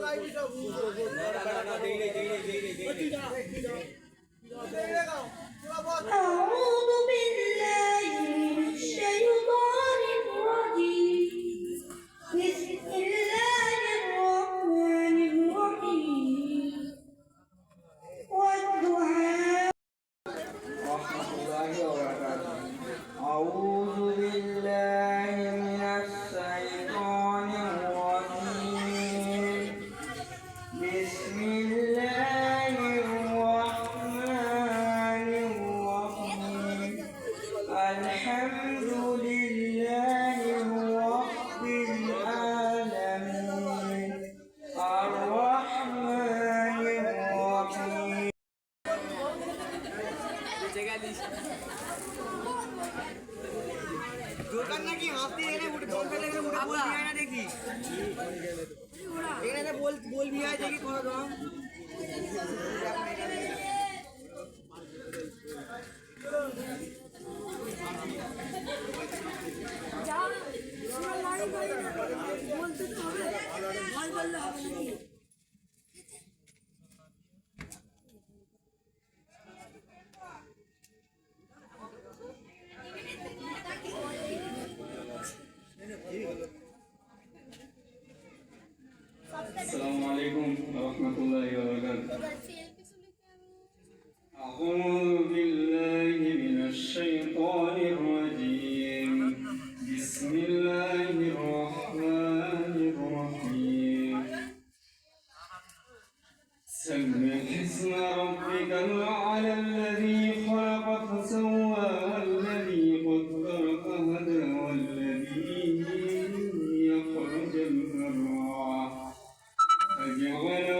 أعوذ بالله من الشيطان الرجيم بسم الله الرحمن الرحيم والضحى ورحمة الله وبركاته. أعوذ بالله من الشيطان الرجيم بسم الله الرحمن الرحيم الحمد لله رب العالمين الرحمن الرحيم দোকান নাকি হাতে এনে উঠে দোকান থেকে উঠে বল দিয়ে না দেখি এখানে বল দিয়ে দেখি কোন দাম যা তোমার লাইন করে বলতে তো হবে ভয় করলে হবে নাকি السلام عليكم ورحمة الله وبركاته. أعوذ بالله من الشيطان الرجيم. بسم الله الرحمن الرحيم. سبح اسم ربك الأعلى الذي خلق فسوى والذي قدر فهدى والذي يخرج المرعى فجعله